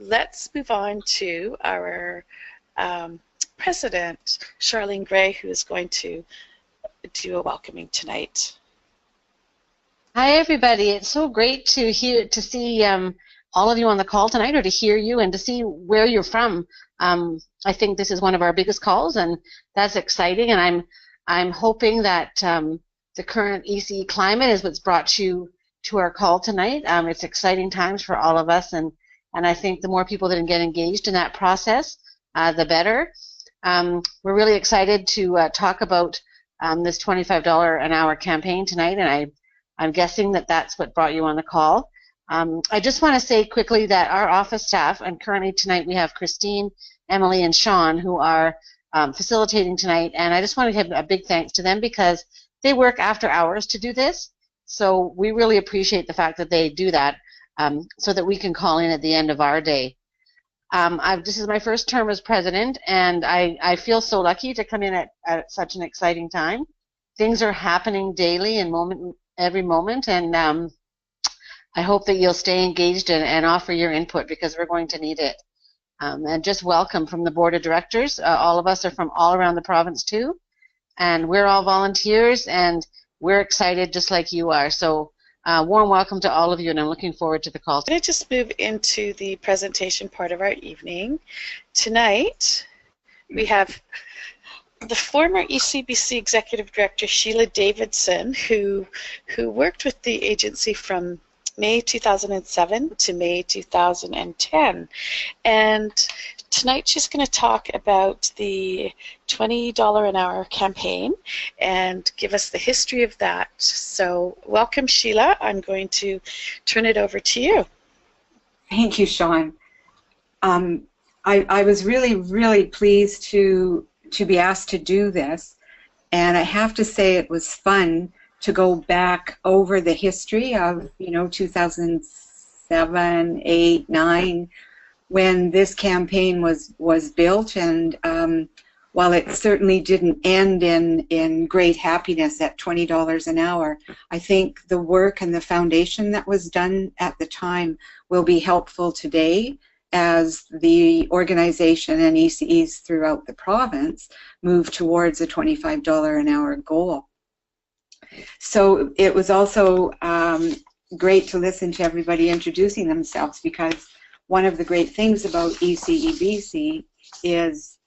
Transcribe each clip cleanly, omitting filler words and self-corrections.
let's move on to our President, Charlene Gray, who is going to do a welcoming tonight. Hi, everybody. It's so great to see all of you on the call tonight, or to hear you and to see where you're from. I think this is one of our biggest calls, and that's exciting. And I'm hoping that the current ECE climate is what's brought you to our call tonight. It's exciting times for all of us, and I think the more people that can get engaged in that process, the better. We're really excited to talk about this $25 an hour campaign tonight, and I'm guessing that that's what brought you on the call. I just want to say quickly that our office staff, and currently tonight we have Christine, Emily, and Sean who are facilitating tonight, and I just want to give a big thanks to them because they work after hours to do this. So we really appreciate the fact that they do that so that we can call in at the end of our day. This is my first term as president, and I feel so lucky to come in at such an exciting time. Things are happening daily and every moment, and I hope that you'll stay engaged and offer your input because we're going to need it. And just welcome from the board of directors. All of us are from all around the province too, and we're all volunteers, and we're excited just like you are. So warm welcome to all of you, and I'm looking forward to the call. I'm going to just move into the presentation part of our evening. Tonight we have the former ECEBC Executive Director Sheila Davidson, who worked with the agency from May 2007 to May 2010. And tonight she's going to talk about the $20 an hour campaign and give us the history of that. So welcome, Sheila. I'm going to turn it over to you. Thank you, Sean. I was really pleased to be asked to do this, and I have to say it was fun to go back over the history of 2007, 8, 9, when this campaign was built, and while it certainly didn't end in great happiness at $20 an hour, I think the work and the foundation that was done at the time will be helpful today as the organization and ECEs throughout the province move towards a $25 an hour goal. So it was also great to listen to everybody introducing themselves, because one of the great things about ECEBC is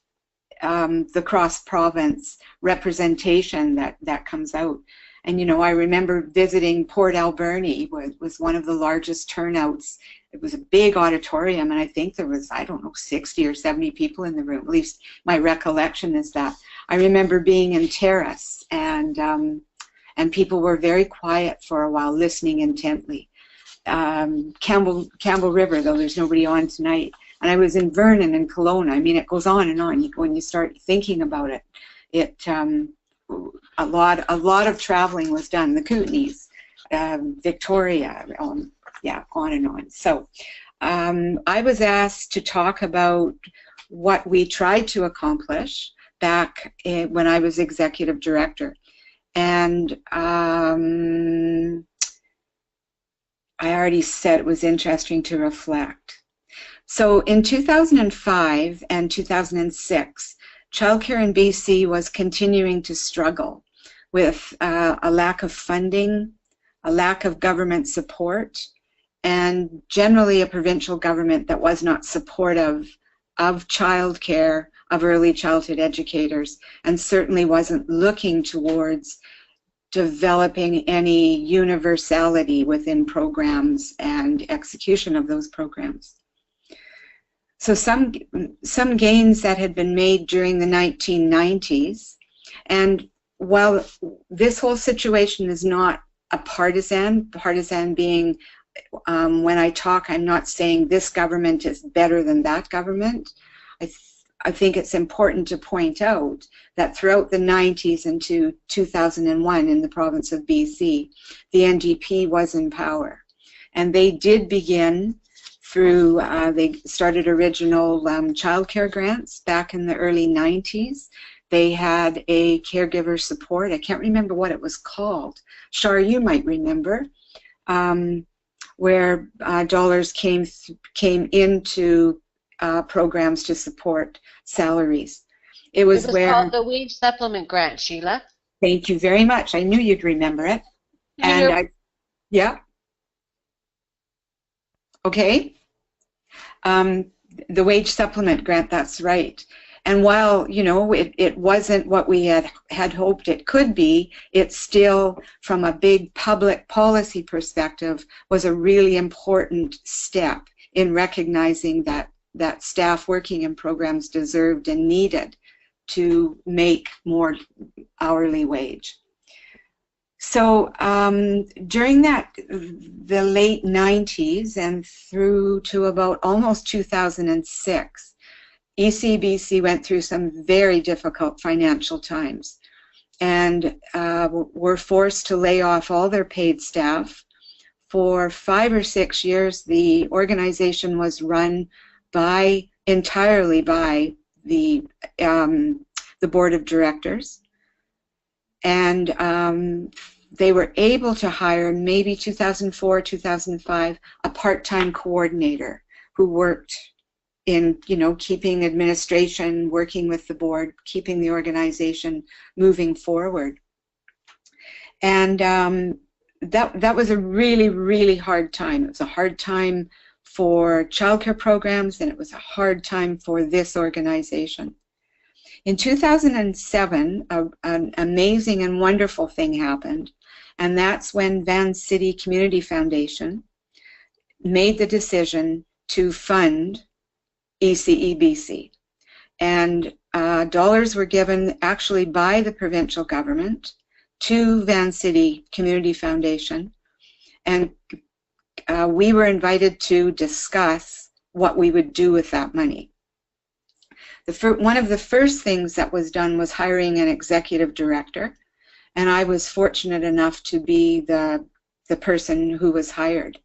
the cross-province representation that comes out. And I remember visiting Port Alberni, was one of the largest turnouts. It was a big auditorium, and I think there was, 60 or 70 people in the room. At least my recollection is that. I remember being in Terrace, and people were very quiet for a while, listening intently. Campbell River, though there's nobody on tonight, and I was in Vernon and Kelowna. I mean, it goes on and on. When you start thinking about it, a lot of traveling was done. The Kootenays, Victoria, yeah, on and on. So I was asked to talk about what we tried to accomplish back when I was executive director. And I already said it was interesting to reflect. So in 2005 and 2006, childcare in BC was continuing to struggle with a lack of funding, a lack of government support, and generally a provincial government that was not supportive of childcare, of early childhood educators, and certainly wasn't looking towards developing any universality within programs and execution of those programs. So some gains that had been made during the 1990s, and while this whole situation is not a partisan being, when I talk, I'm not saying this government is better than that government. I think it's important to point out that throughout the 90s into 2001 in the province of BC, the NDP was in power. And they did begin through, they started original childcare grants back in the early 90s. They had a caregiver support. I can't remember what it was called. Shar, you might remember. where dollars came into programs to support salaries. It was called the Wage Supplement Grant, Sheila. Thank you very much. I knew you'd remember it. Yeah. Okay. The Wage Supplement Grant, that's right. And while, you know, it wasn't what we had hoped it could be, it still, from a big public policy perspective, was a really important step in recognizing that staff working in programs deserved and needed to make more hourly wage. So during the late 90s and through to about almost 2006, ECEBC went through some very difficult financial times and were forced to lay off all their paid staff. For 5 or 6 years, the organization was run entirely by the board of directors, and they were able to hire, maybe 2004, 2005, a part-time coordinator who worked in, you know, keeping administration, working with the board, keeping the organization moving forward. And that was a really, really hard time. It was a hard time for childcare programs, and it was a hard time for this organization. In 2007, an amazing and wonderful thing happened, and that's when Van City Community Foundation made the decision to fund ECEBC. And dollars were given actually by the provincial government to Van City Community Foundation, and we were invited to discuss what we would do with that money. One of the first things that was done was hiring an executive director, and I was fortunate enough to be the person who was hired.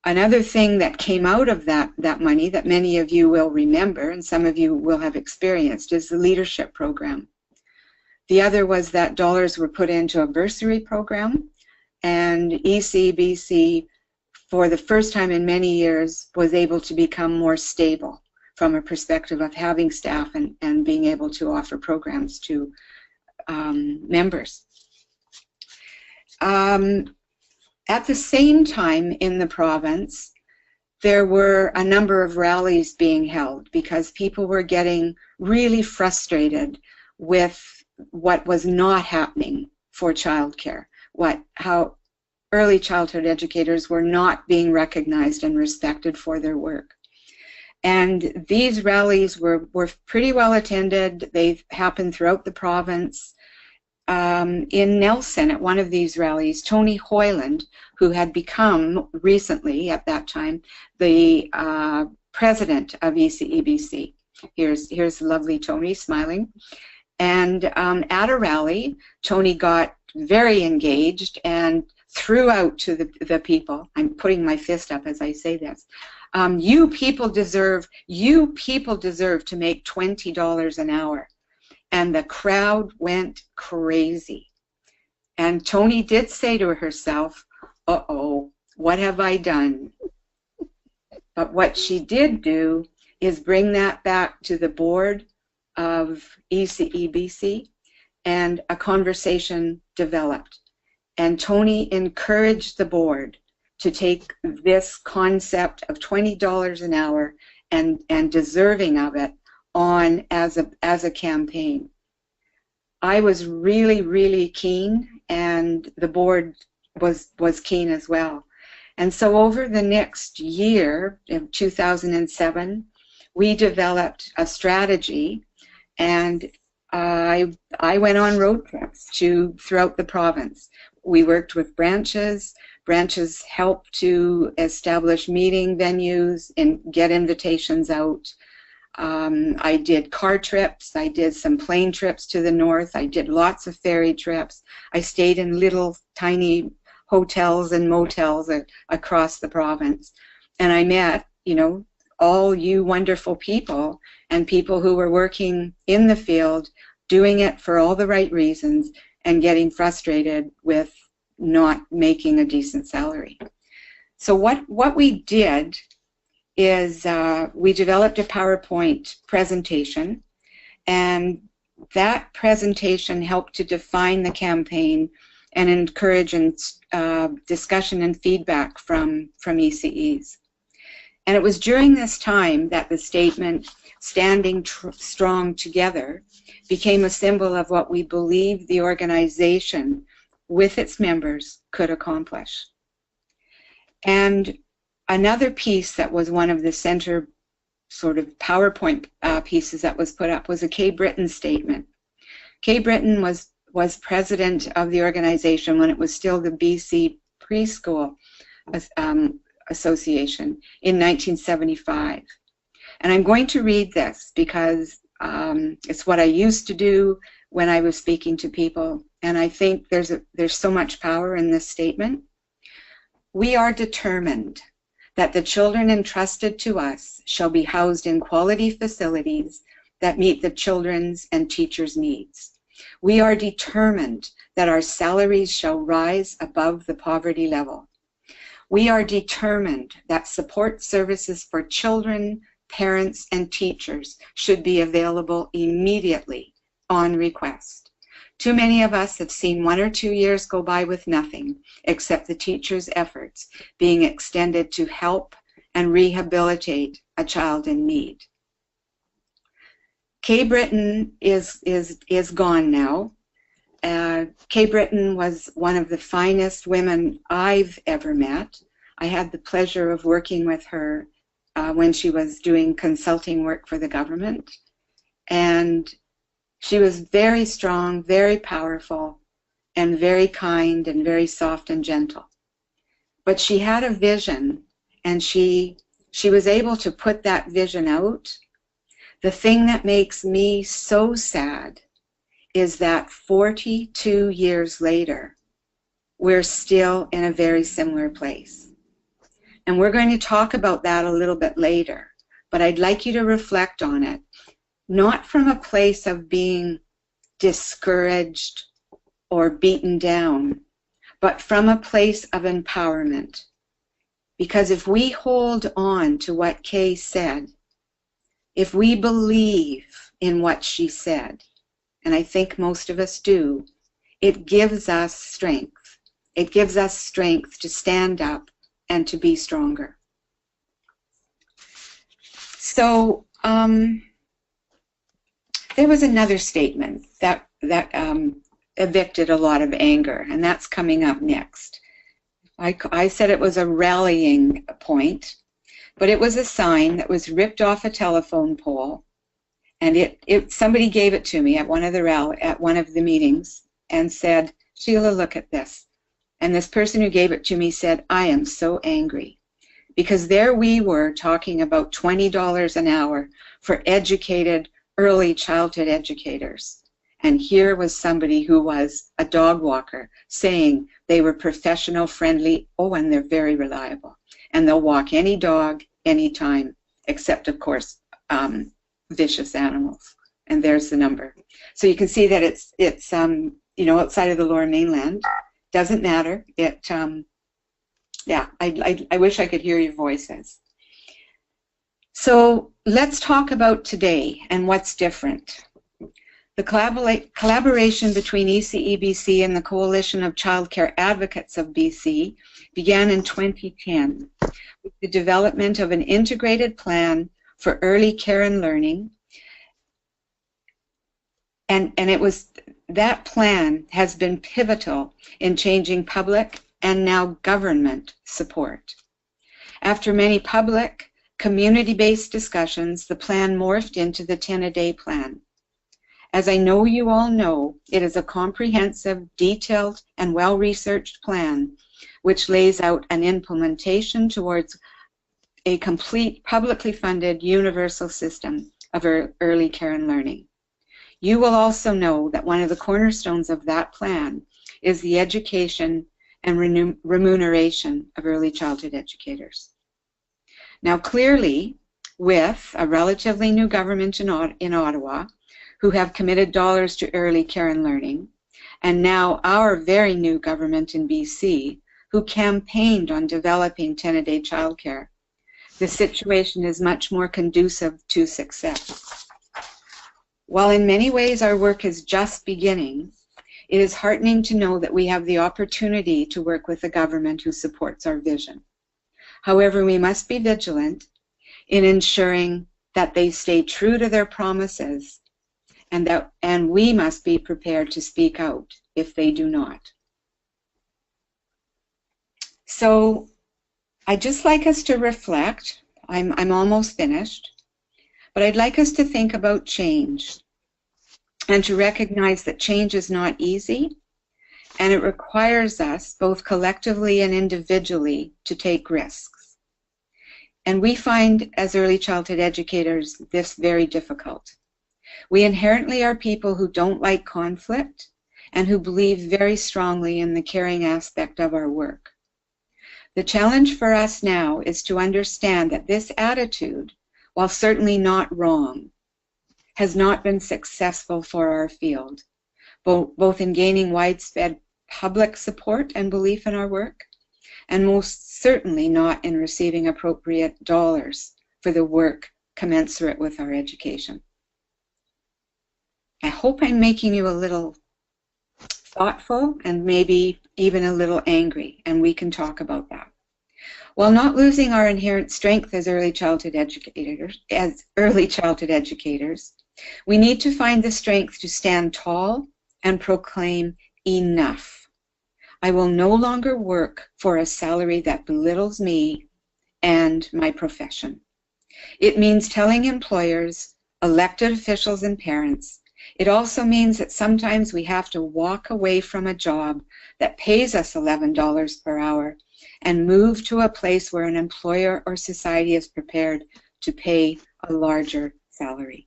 Another thing that came out of that money that many of you will remember and some of you will have experienced is the leadership program. The other was that dollars were put into a bursary program, and ECEBC, for the first time in many years, was able to become more stable from a perspective of having staff and being able to offer programs to members. At the same time in the province, there were a number of rallies being held because people were getting really frustrated with what was not happening for childcare, how early childhood educators were not being recognized and respected for their work. And these rallies were pretty well attended. They happened throughout the province. In Nelson, at one of these rallies, Tony Hoyland, who had become recently, at that time, the president of ECEBC. Here's lovely Tony smiling. And at a rally, Tony got very engaged and threw out to the people, I'm putting my fist up as I say this, you people deserve to make $20 an hour. And the crowd went crazy. And Tony did say to herself, uh-oh, what have I done? But what she did do is bring that back to the board of ECEBC, and a conversation developed. And Tony encouraged the board to take this concept of $20 an hour and deserving of it on as a campaign. I was really, really keen, and the board was keen as well. And so over the next year, in 2007, we developed a strategy, and I went on road trips throughout the province. We worked with branches. Branches helped to establish meeting venues and get invitations out. I did car trips, I did some plane trips to the north, I did lots of ferry trips. I stayed in little tiny hotels and motels across the province. And I met, you know, all you wonderful people and people who were working in the field, doing it for all the right reasons and getting frustrated with not making a decent salary. So what we did is we developed a PowerPoint presentation, and that presentation helped to define the campaign and encourage discussion and feedback from ECEs. And it was during this time that the statement, "Standing Strong Together," became a symbol of what we believed the organization with its members could accomplish. And another piece that was one of the center sort of PowerPoint pieces that was put up was a Kay Britton statement. Kay Britton was president of the organization when it was still the BC Preschool Association in 1975. And I'm going to read this because it's what I used to do when I was speaking to people, and I think there's so much power in this statement. "We are determined that the children entrusted to us shall be housed in quality facilities that meet the children's and teachers' needs. We are determined that our salaries shall rise above the poverty level. We are determined that support services for children, parents, and teachers should be available immediately on request. Too many of us have seen 1 or 2 years go by with nothing except the teacher's efforts being extended to help and rehabilitate a child in need." Kay Britton is gone now. Kay Britton was one of the finest women I've ever met. I had the pleasure of working with her when she was doing consulting work for the government. And she was very strong, very powerful, and very kind and very soft and gentle. But she had a vision, and she was able to put that vision out. The thing that makes me so sad is that 42 years later, we're still in a very similar place. And we're going to talk about that a little bit later, but I'd like you to reflect on it, not from a place of being discouraged or beaten down, but from a place of empowerment. Because if we hold on to what Kay said, if we believe in what she said, and I think most of us do, it gives us strength. It gives us strength to stand up and to be stronger. So there was another statement that evicted a lot of anger, and that's coming up next. I said it was a rallying point, but it was a sign that was ripped off a telephone pole, and somebody gave it to me at one of the meetings and said, "Sheila, look at this." And this person who gave it to me said, "I am so angry." Because there we were talking about $20 an hour for educated early childhood educators. And here was somebody who was a dog walker saying they were professional, friendly, and they're very reliable. And they'll walk any dog, anytime, except, of course, vicious animals. And there's the number. So you can see that it's outside of the Lower Mainland. Doesn't matter. I wish I could hear your voices. So let's talk about today and what's different. The collaboration between ECEBC and the Coalition of Childcare Advocates of BC began in 2010 with the development of an integrated plan for early care and learning. And that plan has been pivotal in changing public and now government support. After many public, community-based discussions, the plan morphed into the 10-a-day plan. As I know you all know, it is a comprehensive, detailed, and well-researched plan which lays out an implementation towards a complete, publicly funded, universal system of early care and learning. You will also know that one of the cornerstones of that plan is the education and remuneration of early childhood educators. Now clearly, with a relatively new government in Ottawa, who have committed dollars to early care and learning, and now our very new government in BC, who campaigned on developing 10-a-day childcare. The situation is much more conducive to success. While in many ways our work is just beginning, it is heartening to know that we have the opportunity to work with a government who supports our vision. However, we must be vigilant in ensuring that they stay true to their promises, and we must be prepared to speak out if they do not. So I'd just like us to reflect. I'm almost finished, but I'd like us to think about change and to recognize that change is not easy, and it requires us, both collectively and individually, to take risks. And we find, as early childhood educators, this very difficult. We inherently are people who don't like conflict and who believe very strongly in the caring aspect of our work. The challenge for us now is to understand that this attitude, while certainly not wrong, has not been successful for our field, both in gaining widespread public support and belief in our work, and most certainly not in receiving appropriate dollars for the work commensurate with our education. I hope I'm making you a little thoughtful and maybe even a little angry, and we can talk about that. While not losing our inherent strength as early childhood educators, we need to find the strength to stand tall and proclaim enough. I will no longer work for a salary that belittles me and my profession. It means telling employers, elected officials, and parents. It also means that sometimes we have to walk away from a job that pays us $11 per hour and move to a place where an employer or society is prepared to pay a larger salary.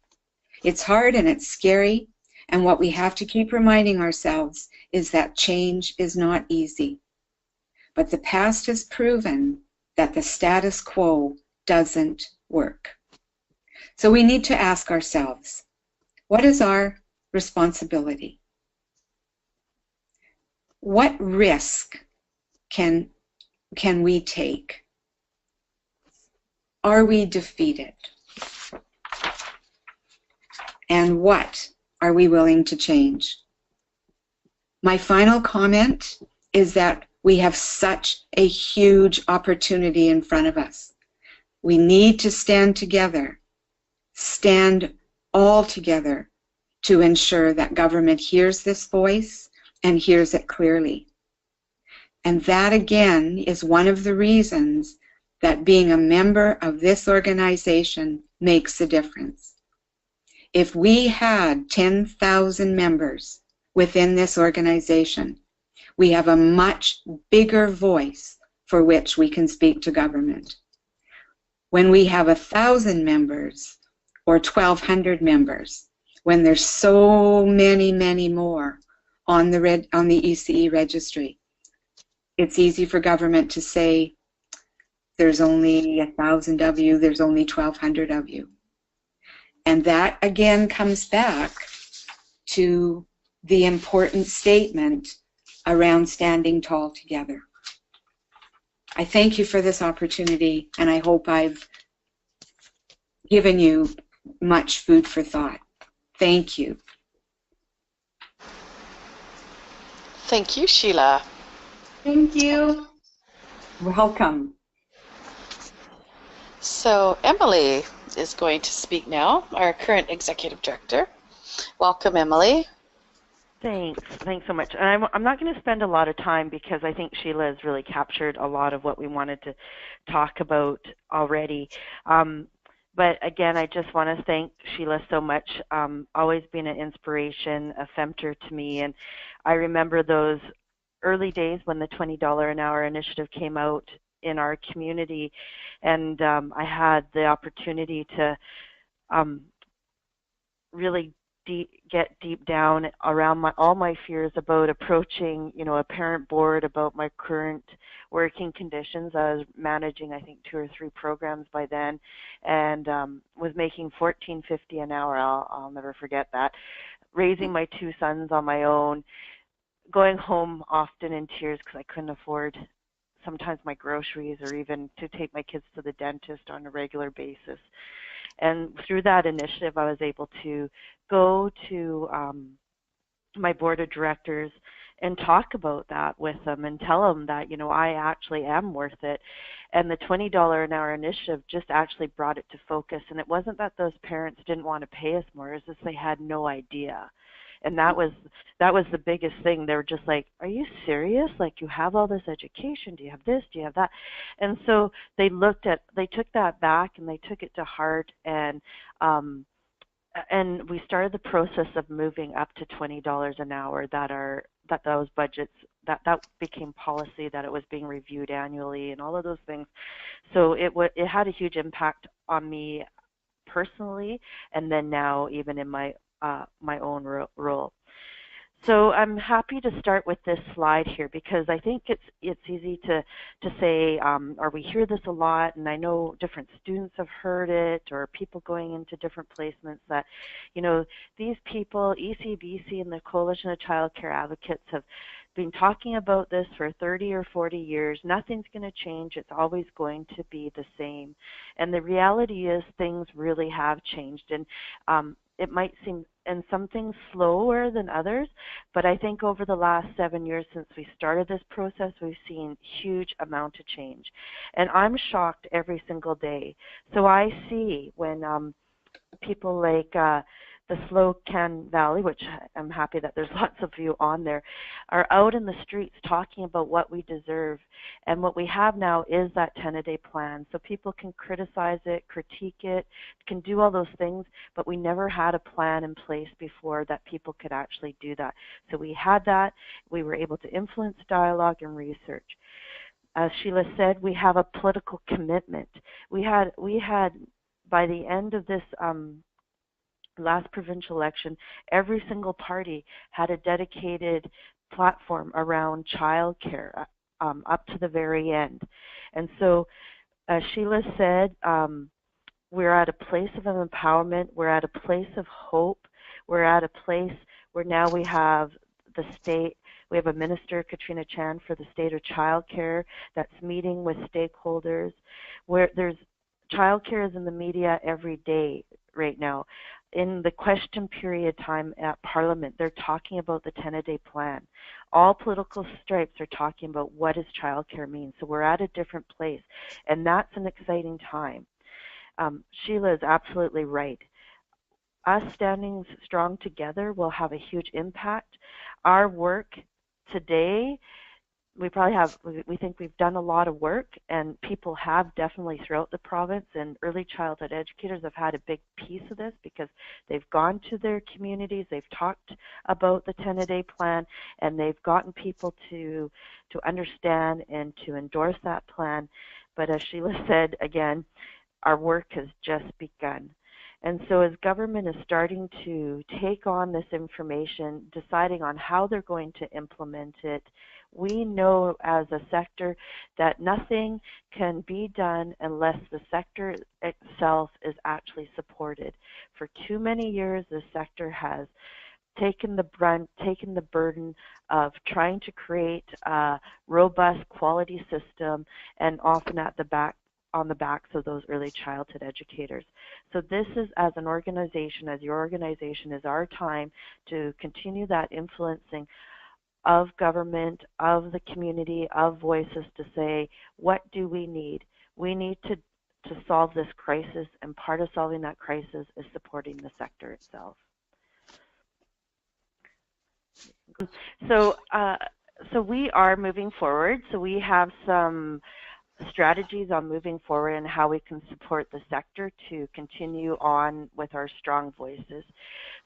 It's hard and it's scary, and what we have to keep reminding ourselves is that change is not easy. But the past has proven that the status quo doesn't work. So we need to ask ourselves, what is our responsibility? What risk can we take? Are we defeated? And what are we willing to change? My final comment is that we have such a huge opportunity in front of us. We need to stand together, stand all together to ensure that government hears this voice and hears it clearly. And that, again, is one of the reasons that being a member of this organization makes a difference. If we had 10,000 members within this organization, we have a much bigger voice for which we can speak to government. When we have 1,000 members or 1,200 members, when there's so many more on the ECE registry, it's easy for government to say, there's only 1,000 of you, there's only 1,200 of you. And that again comes back to the important statement around standing tall together. I thank you for this opportunity, and I hope I've given you much food for thought. Thank you. Thank you, Sheila. Thank you. Welcome. So Emily is going to speak now, our current executive director. Welcome, Emily. Thanks so much. And I'm not going to spend a lot of time because I think Sheila has really captured a lot of what we wanted to talk about already. But again, I just want to thank Sheila so much. Always been an inspiration, a femtor to me. And I remember those early days when the $20 an hour initiative came out in our community, and I had the opportunity to really get deep down around all my fears about approaching, a parent board about my current working conditions. I was managing, I think, 2 or 3 programs by then, and was making $14.50 an hour. I'll never forget that. Raising my 2 sons on my own, going home often in tears because I couldn't afford sometimes my groceries or even to take my kids to the dentist on a regular basis. And through that initiative, I was able to go to my board of directors and talk about that with them and tell them that, you know, I actually am worth it. And the $20 an hour initiative just actually brought it to focus. And it wasn't that those parents didn't want to pay us more, it's just they had no idea. And that was the biggest thing. They were just like, are you serious? Like, you have all this education. Do you have this? Do you have that? And so they took that back and they took it to heart, and we started the process of moving up to $20 an hour that those budgets, that became policy, that it was being reviewed annually and all of those things. So it had a huge impact on me personally, and then now even in my own role. So I'm happy to start with this slide here because I think it's easy to say, or we hear this a lot, and I know different students have heard it, or people going into different placements, that, you know, these people, ECEBC and the Coalition of Child Care Advocates, have been talking about this for 30 or 40 years. Nothing's going to change. It's always going to be the same. And the reality is things really have changed. And it might seem, and some things slower than others, but I think over the last 7 years since we started this process, we've seen huge amount of change. And I'm shocked every single day. So I see when people like the Slocan Valley, which I'm happy that there's lots of you on there, are out in the streets talking about what we deserve. And what we have now is that 10-a-day plan. So people can criticize it, critique it, can do all those things, but we never had a plan in place before that people could actually do that. So we had that. We were able to influence dialogue and research. As Sheila said, we have a political commitment. We had by the end of this last provincial election, every single party had a dedicated platform around childcare up to the very end. And so, as Sheila said, we're at a place of empowerment. We're at a place of hope. We're at a place where now we have the state. We have a minister, Katrina Chan, for the state of childcare that's meeting with stakeholders. Where there's childcare is in the media every day right now. In the question period time at Parliament, they're talking about the 10-a-day plan. All political stripes are talking about what does childcare mean. So we're at a different place, and that's an exciting time. Sheila is absolutely right. Us standing strong together will have a huge impact. Our work today, we think we've done a lot of work, and people have definitely throughout the province, and early childhood educators have had a big piece of this because they've gone to their communities, they've talked about the 10-a-day plan, and they've gotten people to understand and to endorse that plan. But as Sheila said, again, our work has just begun. And so as government is starting to take on this information, deciding on how they're going to implement it, we know as a sector that nothing can be done unless the sector itself is actually supported. For too many years, the sector has taken the brunt, taken the burden of trying to create a robust quality system, and often on the backs of those early childhood educators. So this is, as an organization, as your organization, is our time to continue that influencing of government, of the community, of voices to say, what do we need? We need to solve this crisis, and part of solving that crisis is supporting the sector itself. So we are moving forward. So we have some strategies on moving forward and how we can support the sector to continue on with our strong voices.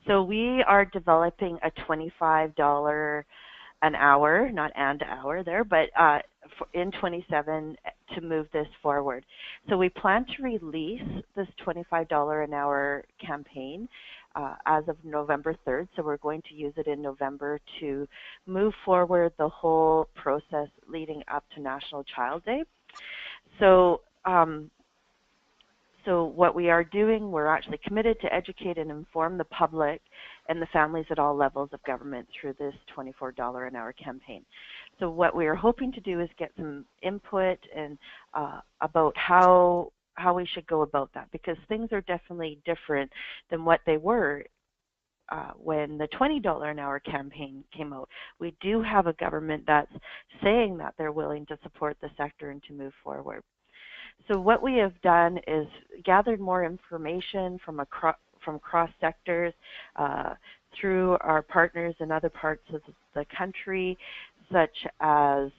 So we are developing a $25 an hour, not and hour there, but in 27 to move this forward. So we plan to release this $25 an hour campaign as of November 3rd. So we're going to use it in November to move forward the whole process leading up to National Child Day. So so what we are doing, we're actually committed to educate and inform the public and the families at all levels of government through this $24 an hour campaign. So what we are hoping to do is get some input and about how we should go about that, because things are definitely different than what they were when the $20 an hour campaign came out. We do have a government that's saying that they're willing to support the sector and to move forward. So what we have done is gathered more information from cross sectors through our partners in other parts of the country, such as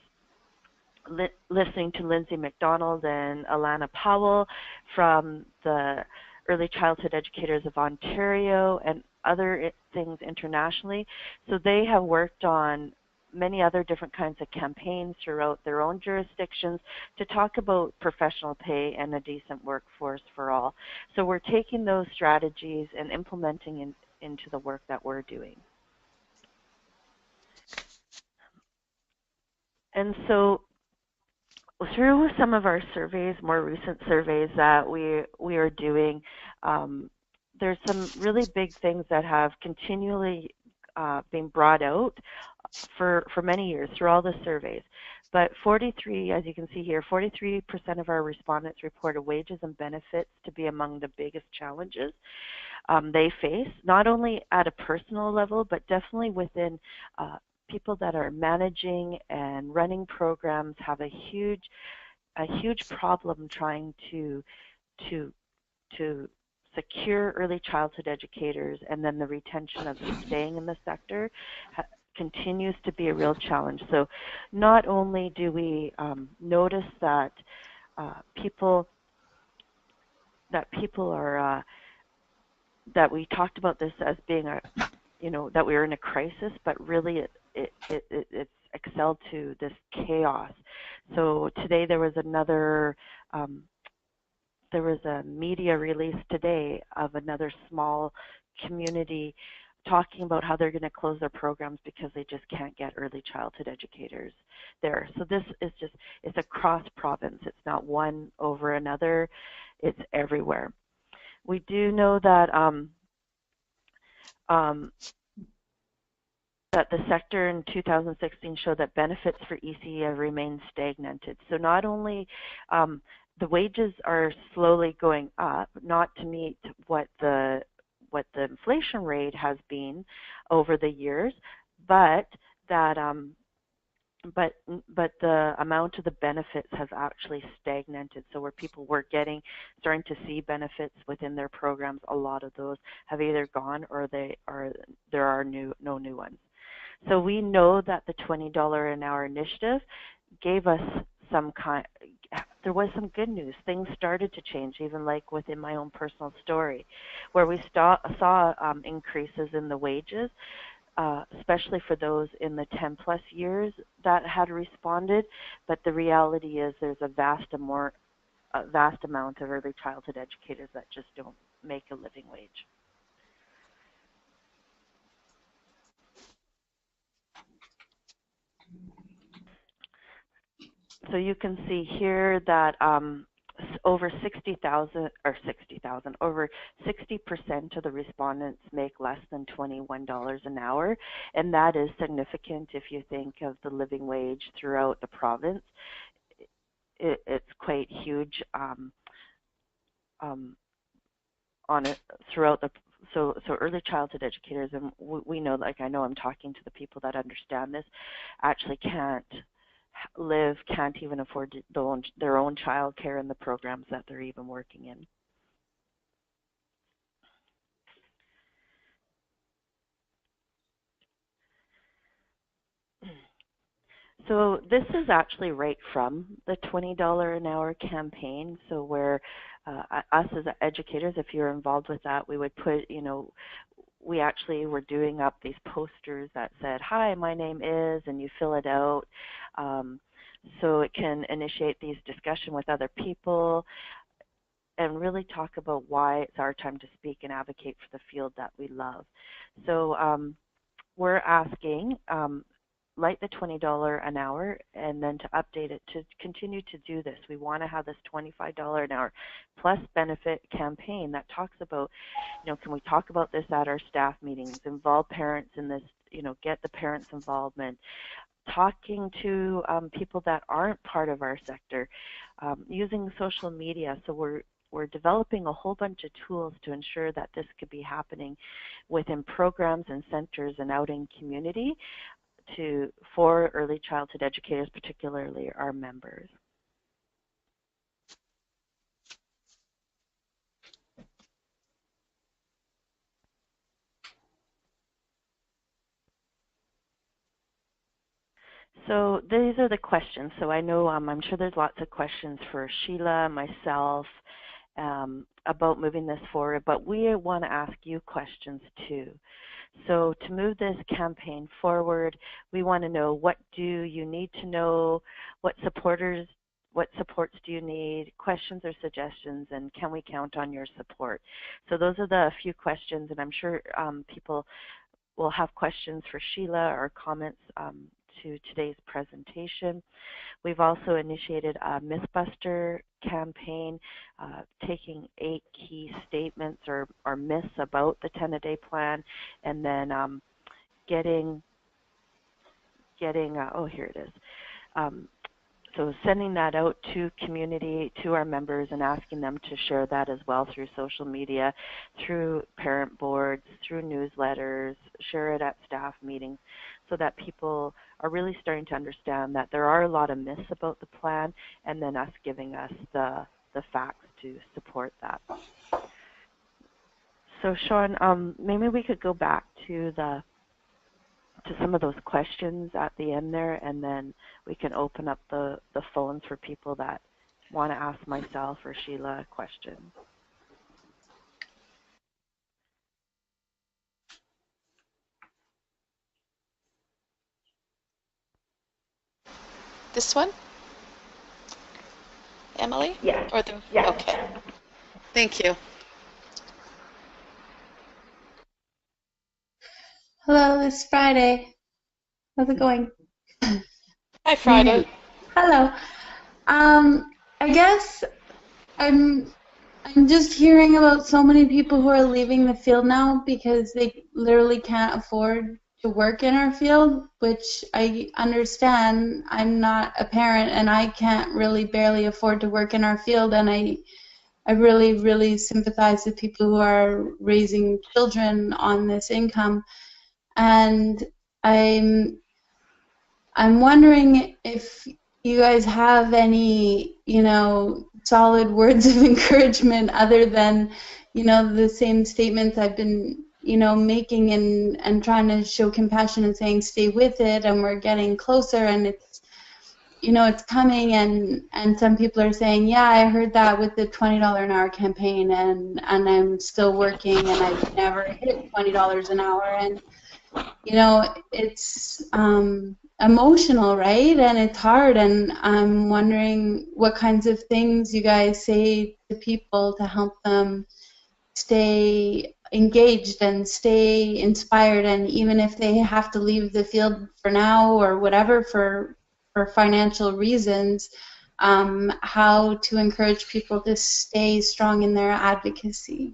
listening to Lindsay McDonald and Alana Powell from the Early Childhood Educators of Ontario and other things internationally. So they have worked on many other different kinds of campaigns throughout their own jurisdictions to talk about professional pay and a decent workforce for all. So we're taking those strategies and implementing into the work that we're doing. And so through some of our surveys, more recent surveys that we are doing, there's some really big things that have continually been brought out for many years through all the surveys. But 43, as you can see here, 43% of our respondents reported wages and benefits to be among the biggest challenges they face, not only at a personal level, but definitely within people that are managing and running programs have a huge problem trying to secure early childhood educators, and then the retention of staying in the sector continues to be a real challenge. So not only do we notice that people are that we talked about this as being that we are in a crisis, but really it's excelled to this chaos. So today there was a media release today of another small community talking about how they're going to close their programs because they just can't get early childhood educators there. So this is it's across province. It's not one over another. It's everywhere. We do know that that the sector in 2016 showed that benefits for ECE have remained stagnated. So not only the wages are slowly going up, not to meet what the inflation rate has been over the years, but that but the amount of the benefits has actually stagnated. So where people were starting to see benefits within their programs, a lot of those have either gone or there are no new ones. So we know that the $20 an hour initiative gave us there was some good news. Things started to change, even like within my own personal story, where we saw increases in the wages, especially for those in the 10-plus years that had responded. But the reality is there's a vast amount of early childhood educators that just don't make a living wage. So you can see here that over 60% of the respondents make less than $21 an hour, and that is significant if you think of the living wage throughout the province. It's quite huge on it throughout the. So early childhood educators, and we know, like I know I'm talking to the people that understand this, actually can't even afford their own child care in the programs that they're even working in. So this is actually right from the $20 an hour campaign. So where us as educators, if you're involved with that, we would put, we actually were doing up these posters that said, "Hi, my name is," and you fill it out. So it can initiate these discussion with other people and really talk about why it's our time to speak and advocate for the field that we love. So we're asking, like the $20 an hour, and then to update it to continue to do this. We want to have this $25 an hour plus benefit campaign that talks about, can we talk about this at our staff meetings, involve parents in this, get the parents' involvement, talking to people that aren't part of our sector, using social media. So we're developing a whole bunch of tools to ensure that this could be happening within programs and centers and out in community for early childhood educators, particularly our members. So these are the questions. So I know I'm sure there's lots of questions for Sheila, myself, about moving this forward, but we want to ask you questions too. So to move this campaign forward, we want to know, what do you need to know? What supports do you need? Questions or suggestions, and can we count on your support? So those are the few questions, and I'm sure people will have questions for Sheila or comments to today's presentation. We've also initiated a Mythbuster campaign, taking 8 key statements or myths about the 10-a-day plan, and then getting oh, here it is. So sending that out to community, to our members, and asking them to share that as well through social media, through parent boards, through newsletters, share it at staff meetings, so that people are really starting to understand that there are a lot of myths about the plan, and then us giving us the facts to support that. So Sean, maybe we could go back to some of those questions at the end there, and then we can open up the phones for people that want to ask myself or Sheila questions. This one? Emily? Yes. Or the, yes. Okay. Thank you. Hello, it's Friday. How's it going? Hi, Friday. Hello. I guess I'm just hearing about so many people who are leaving the field now because they literally can't afford to work in our field, which I understand. I'm not a parent and I can't really barely afford to work in our field, and I really, really sympathize with people who are raising children on this income. And I'm wondering if you guys have any, solid words of encouragement other than, the same statements I've been, making and trying to show compassion and saying stay with it, and we're getting closer, and it's, it's coming, and some people are saying, yeah, I heard that with the $20 an hour campaign, and I'm still working, and I've never hit $20 an hour, and it's emotional, right? And it's hard, and I'm wondering what kinds of things you guys say to people to help them stay engaged and stay inspired, and even if they have to leave the field for now or whatever for financial reasons, how to encourage people to stay strong in their advocacy.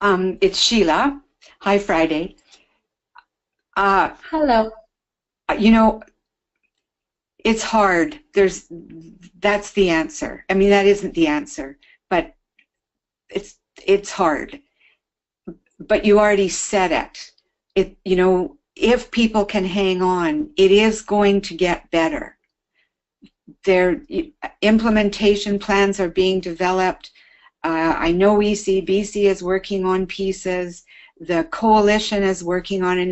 It's Sheila. Hi, Friday. Hello. It's hard. That's the answer. I mean, that isn't the answer, but it's hard. But you already said it. If people can hang on, it is going to get better. Their implementation plans are being developed. I know ECEBC is working on pieces. The coalition is working on an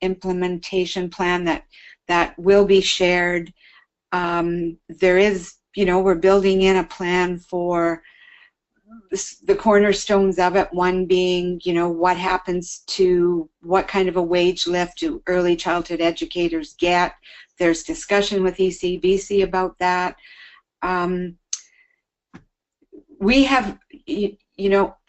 implementation plan that will be shared. There is, we're building in a plan for the cornerstones of it, one being, what happens to, what kind of a wage lift do early childhood educators get. There's discussion with ECEBC about that. We have,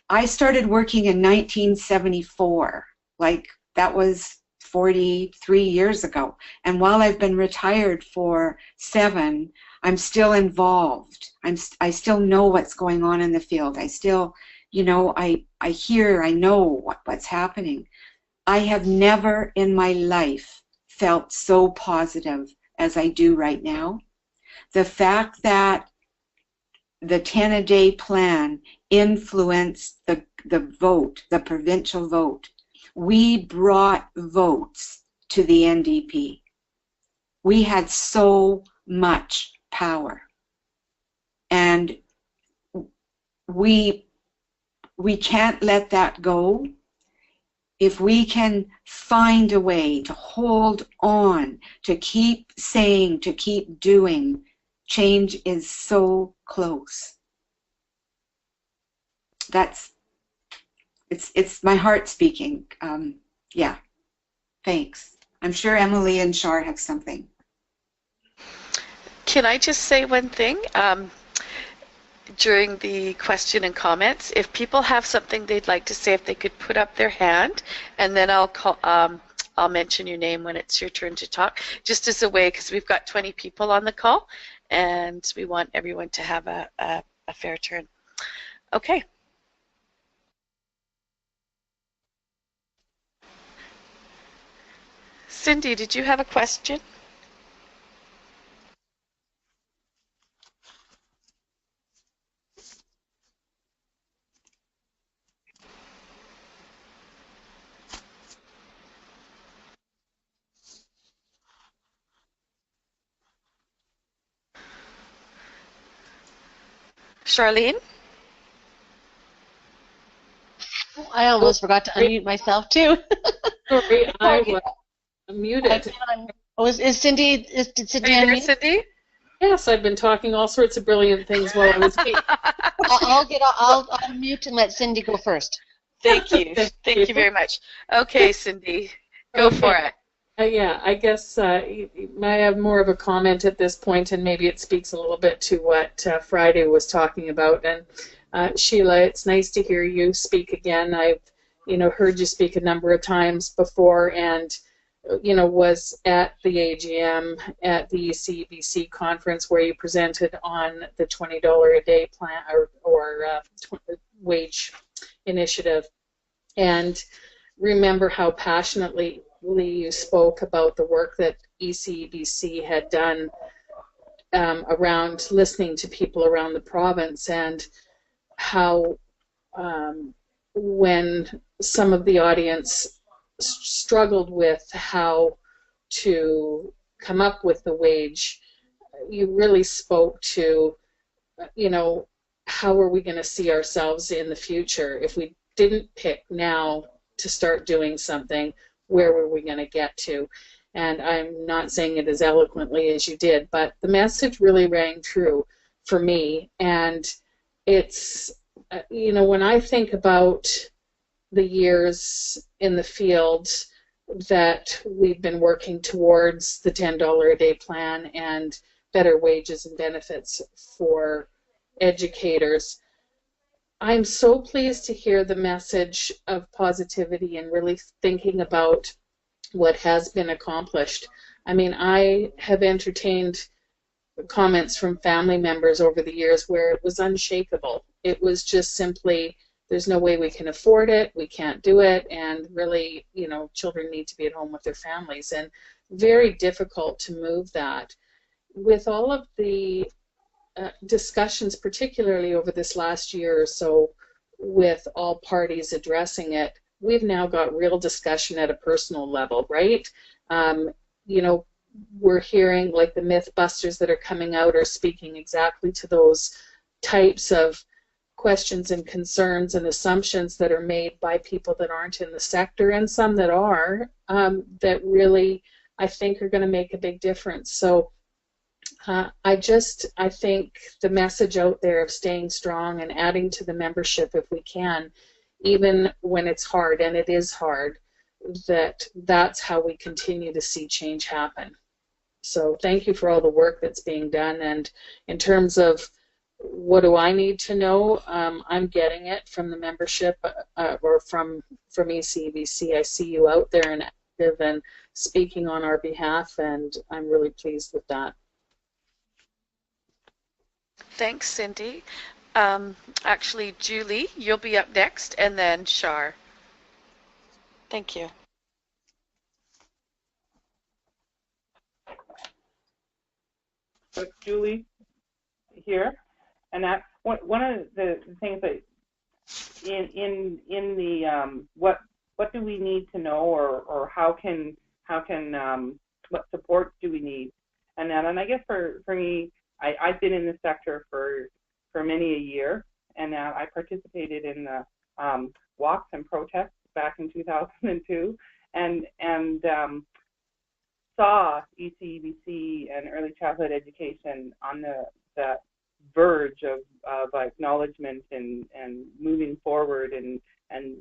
I started working in 1974, like that was 43 years ago. And while I've been retired for 7, I'm still involved. I still know what's going on in the field. I still, you know, I hear, I know what's happening. I have never in my life felt so positive as I do right now. The fact that the 10-a-day plan influenced the vote, the provincial vote. We brought votes to the NDP. We had so much power. And we can't let that go. If we can find a way to hold on, to keep saying, to keep doing, change is so close. It's my heart speaking. Yeah, thanks. I'm sure Emily and Shar have something. Can I just say one thing? During the question and comments, if people have something they'd like to say, if they could put up their hand, and then I'll mention your name when it's your turn to talk, just as a way, because we've got 20 people on the call, and we want everyone to have a fair turn. Okay. Cindy, did you have a question? Charlene? I almost forgot to unmute myself too. Sorry, I was muted. Is Cindy? Did Cindy unmute? Cindy? Yes, I've been talking all sorts of brilliant things while I was speaking. I'll unmute and let Cindy go first. Thank you. Thank you very much. Okay, Cindy, go for it. Yeah, I guess I have more of a comment at this point, and maybe it speaks a little bit to what Friday was talking about. And Sheila, it's nice to hear you speak again. I've, heard you speak a number of times before, and was at the AGM at the ECEBC conference where you presented on the $20 a day plan or wage initiative, and remember how passionately you spoke about the work that ECEBC had done around listening to people around the province, and how when some of the audience struggled with how to come up with the wage, you really spoke to, how are we going to see ourselves in the future if we didn't pick now to start doing something? Where were we going to get to? And I'm not saying it as eloquently as you did, but the message really rang true for me. And it's, when I think about the years in the field that we've been working towards the $10 a day plan and better wages and benefits for educators, I'm so pleased to hear the message of positivity and really thinking about what has been accomplished. I mean, I have entertained comments from family members over the years where it was unshakable. It was just simply, there's no way we can afford it, we can't do it, and really, children need to be at home with their families, and very difficult to move that. With all of the discussions, particularly over this last year or so, with all parties addressing it, we've now got real discussion at a personal level, right? We're hearing, like, the myth busters that are coming out are speaking exactly to those types of questions and concerns and assumptions that are made by people that aren't in the sector, and some that are, that really, I think, are going to make a big difference. So I think the message out there of staying strong and adding to the membership if we can, even when it's hard, and it is hard, that's how we continue to see change happen. So thank you for all the work that's being done. And in terms of what do I need to know, I'm getting it from the membership or from ECEBC. I see you out there and active and speaking on our behalf, and I'm really pleased with that. Thanks, Cindy. Actually, Julie, you'll be up next, and then Shar. Thank you. So Julie here, and that one of the things that in the what do we need to know, or how can what support do we need, and I guess for me, I've been in the sector for many a year, and I participated in the walks and protests back in 2002, and saw ECEBC and early childhood education on the verge of acknowledgement and moving forward, and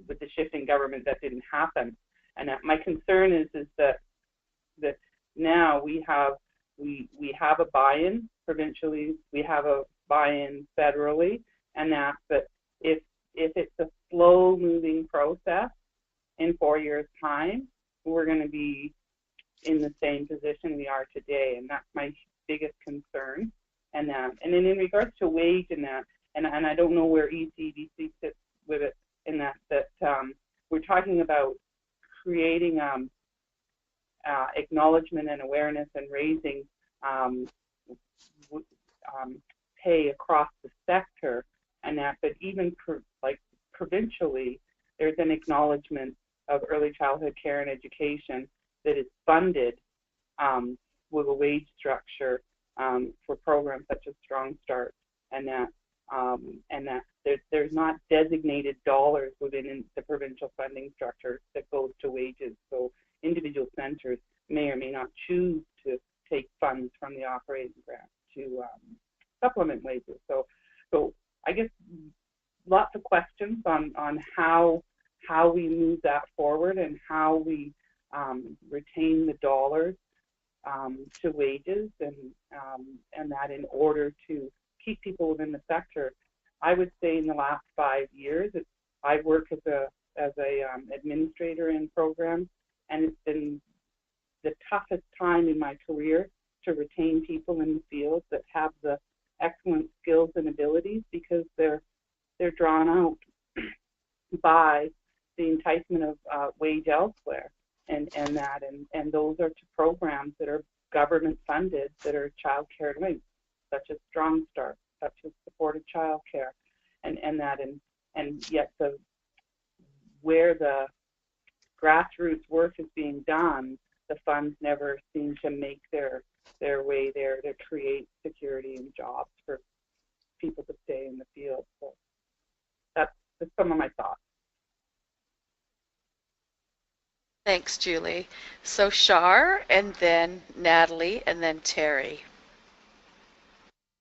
with the shift in government that didn't happen. And my concern is that now we have a buy-in provincially, we have a buy-in federally, and but if it's a slow-moving process, in 4 years' time, we're going to be in the same position we are today, and that's my biggest concern. And then in regards to wage and I don't know where ECEBC sits with it in that we're talking about creating acknowledgement and awareness and raising pay across the sector, and but even provincially, there's an acknowledgement of early childhood care and education that is funded with a wage structure for programs such as Strong Start, and that there's not designated dollars within the provincial funding structure that goes to wages. So individual centers may or may not choose to take funds from the operating grant to supplement wages. So I guess lots of questions on how we move that forward and how we retain the dollars to wages, and that in order to keep people within the sector. I would say in the last 5 years, I work as a administrator in programs, and it's been the toughest time in my career to retain people in the field that have the excellent skills and abilities, because they're drawn out by the enticement of wage elsewhere, and those are to programs that are government funded, that are child care linked, such as Strong Start, such as supported child care, and yet where the grassroots work is being done, the funds never seem to make their way there to create security and jobs for people to stay in the field. So that's some of my thoughts. Thanks, Julie. So Shar, and then Natalie, and then Terry.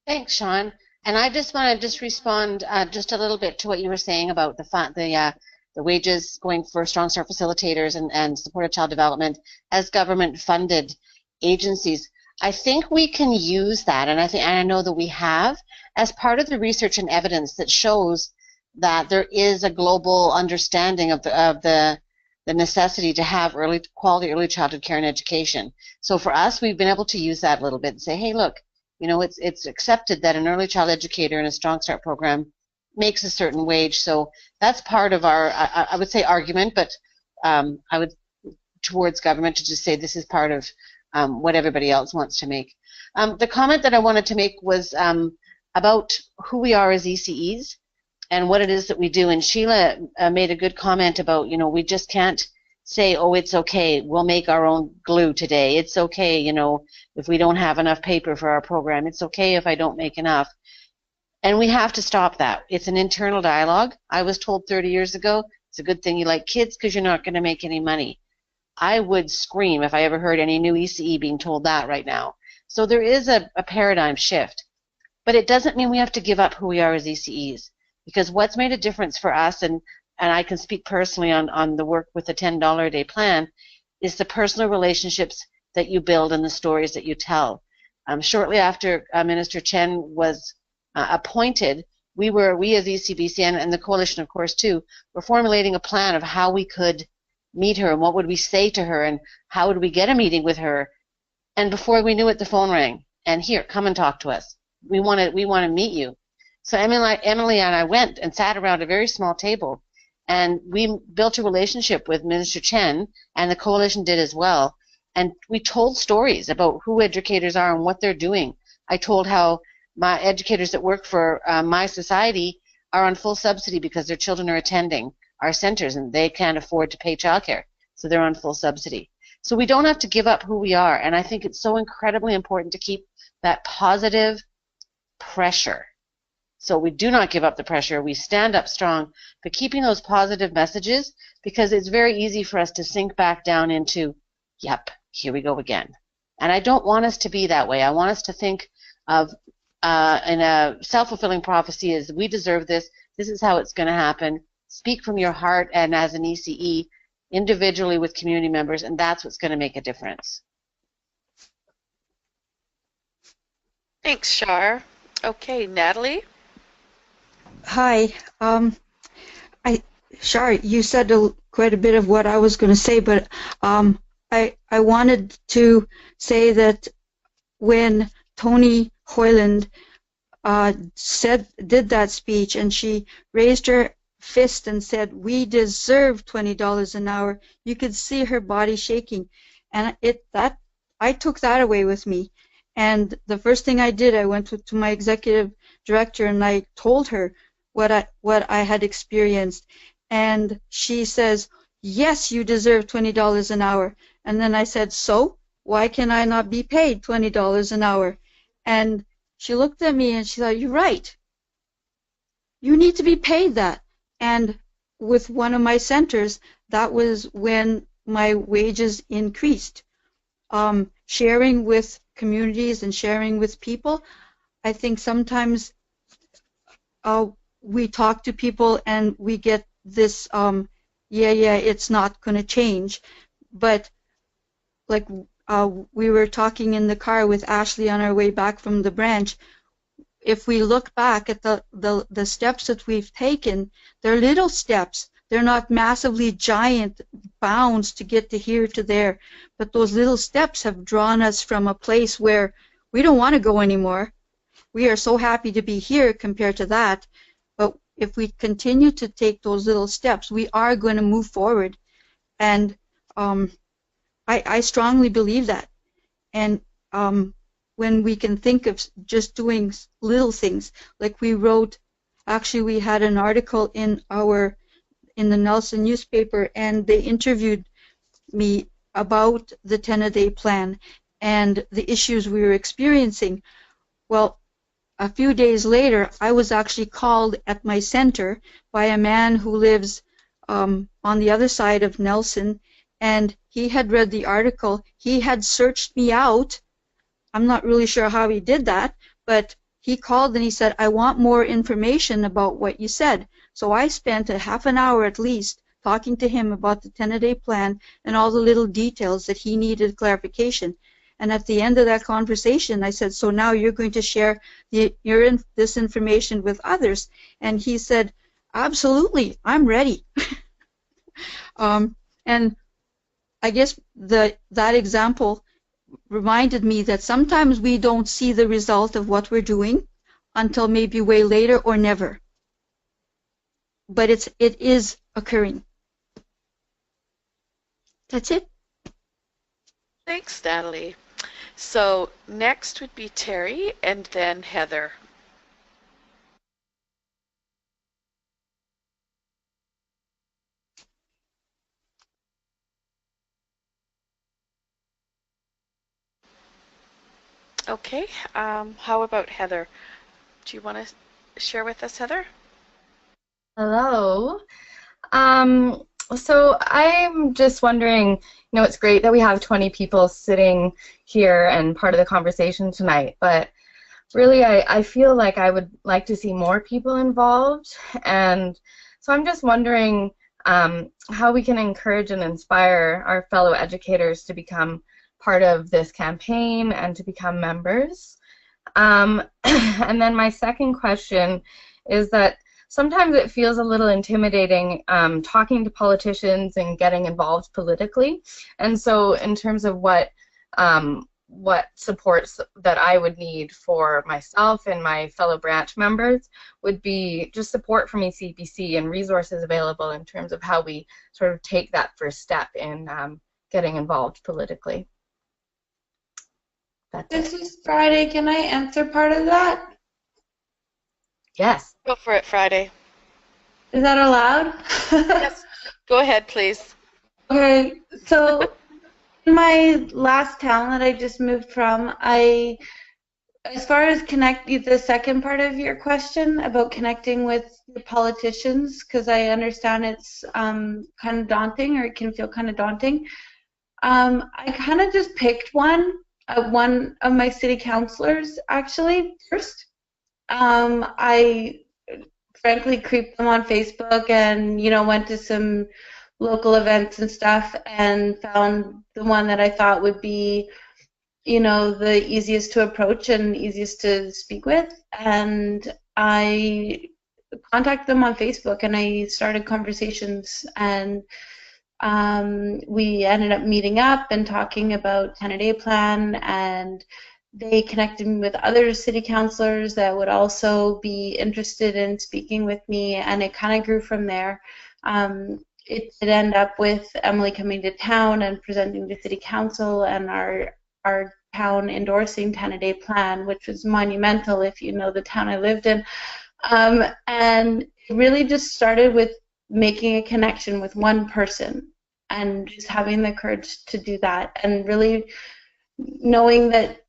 Thanks, Sean. And I just want to respond just a little bit to what you were saying about the wages going for Strong Start facilitators and supported child development as government-funded agencies. I think we can use that, and I know that we have, as part of the research and evidence that shows that there is a global understanding of the necessity to have quality early childhood care and education. So for us, we've been able to use that a little bit and say, hey, look, it's accepted that an early child educator in a Strong Start program makes a certain wage. So that's part of our, I would say, argument, but I would towards government to just say this is part of what everybody else wants to make. The comment that I wanted to make was about who we are as ECEs and what it is that we do. And Sheila made a good comment about, we just can't say, oh, it's okay, we'll make our own glue today. It's okay, if we don't have enough paper for our program. It's okay if I don't make enough. And we have to stop that. It's an internal dialogue. I was told 30 years ago, it's a good thing you like kids because you're not going to make any money. I would scream if I ever heard any new ECE being told that right now. So there is a paradigm shift. But it doesn't mean we have to give up who we are as ECEs, because what's made a difference for us, and I can speak personally on the work with the $10 a day plan, is the personal relationships that you build and the stories that you tell. Shortly after Minister Chen was appointed, we as ECEBC and the coalition, of course, too, were formulating a plan of how we could meet her and what would we say to her and how would we get a meeting with her. And before we knew it, the phone rang. And here, come and talk to us. We want to meet you. So Emily and I went and sat around a very small table, and we built a relationship with Minister Chen, and the coalition did as well. And we told stories about who educators are and what they're doing. I told how my educators that work for my society are on full subsidy because their children are attending our centers and they can't afford to pay childcare, so they're on full subsidy. So we don't have to give up who we are, and I think it's so incredibly important to keep that positive pressure. So we do not give up the pressure, we stand up strong, but keeping those positive messages, because it's very easy for us to sink back down into, yep, here we go again. And I don't want us to be that way. I want us to think of in a self-fulfilling prophecy is we deserve this, this is how it's going to happen. Speak from your heart and as an ECE, individually with community members, and that's what's going to make a difference. Thanks, Shar. Okay, Natalie? Hi. Shar, you said quite a bit of what I was going to say, but I wanted to say that when Tony Hoyland did that speech and she raised her fist and said, "We deserve $20 an hour," you could see her body shaking, and I took that away with me. And the first thing I did, I went to my executive director and I told her what I had experienced, and she says, "Yes, you deserve $20 an hour." And then I said, "So why can I not be paid $20 an hour?" And she looked at me and she thought, "You're right. You need to be paid that." And with one of my centers, that was when my wages increased. Sharing with communities and sharing with people, I think sometimes we talk to people and we get this, it's not going to change. But like we were talking in the car with Ashley on our way back from the branch, if we look back at the steps that we've taken, they're little steps. They're not massively giant bounds to get to here to there, but those little steps have drawn us from a place where we don't want to go anymore. We are so happy to be here compared to that, but if we continue to take those little steps, we are going to move forward, and I strongly believe that. And when we can think of just doing little things, like we wrote, actually we had an article in the Nelson newspaper, and they interviewed me about the 10-a-day plan and the issues we were experiencing. Well, a few days later, I was actually called at my center by a man who lives on the other side of Nelson, and he had read the article. He had searched me out. I'm not really sure how he did that, but he called and he said, "I want more information about what you said." So I spent a half an hour at least talking to him about the 10-a-day plan and all the little details that he needed clarification. And at the end of that conversation, I said, "So now you're going to share this information with others?" And he said, "Absolutely, I'm ready." And I guess that example reminded me that sometimes we don't see the result of what we're doing until maybe way later or never. But it is occurring. That's it. Thanks, Natalie. So next would be Terry and then Heather. Okay, how about Heather? Do you want to share with us, Heather? Hello. So I'm just wondering, it's great that we have 20 people sitting here and part of the conversation tonight, but really I feel like I would like to see more people involved, and so I'm just wondering how we can encourage and inspire our fellow educators to become part of this campaign and to become members. And then my second question is that sometimes it feels a little intimidating talking to politicians and getting involved politically. And so in terms of what what supports that I would need for myself and my fellow branch members would be just support from ECEBC and resources available in terms of how we sort of take that first step in getting involved politically. This is Friday. Can I answer part of that? Yes. Go for it, Friday. Is that allowed? Yes. Go ahead, please. Okay, so in my last town that I just moved from, as far as the second part of your question about connecting with the politicians, because I understand it's kind of daunting, or it can feel kind of daunting. I kind of just picked one of my city councilors actually first. I frankly creeped them on Facebook and went to some local events and stuff and found the one that I thought would be the easiest to approach and easiest to speak with, and I contacted them on Facebook and I started conversations, and we ended up meeting up and talking about 10-a-day plan, and they connected me with other city councilors that would also be interested in speaking with me, and it kind of grew from there. It did end up with Emily coming to town and presenting to city council, and our town endorsing 10-a-day plan, which was monumental if you know the town I lived in. And it really just started with making a connection with one person and just having the courage to do that, and really knowing that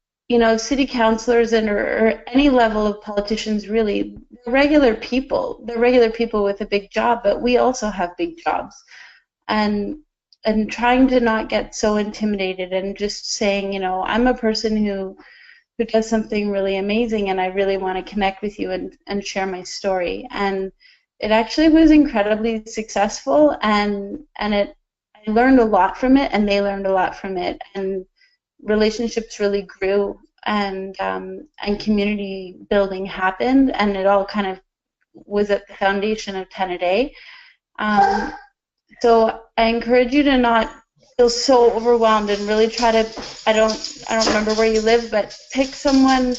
city councilors or any level of politicians, really, they're regular people. They're regular people with a big job, but we also have big jobs. And trying to not get so intimidated and just saying, I'm a person who does something really amazing and I really want to connect with you and share my story. And it actually was incredibly successful, and I learned a lot from it, and they learned a lot from it, and relationships really grew, and community building happened, and it all kind of was at the foundation of 10-a-day. So I encourage you to not feel so overwhelmed and really try to, I don't remember where you live, but pick someone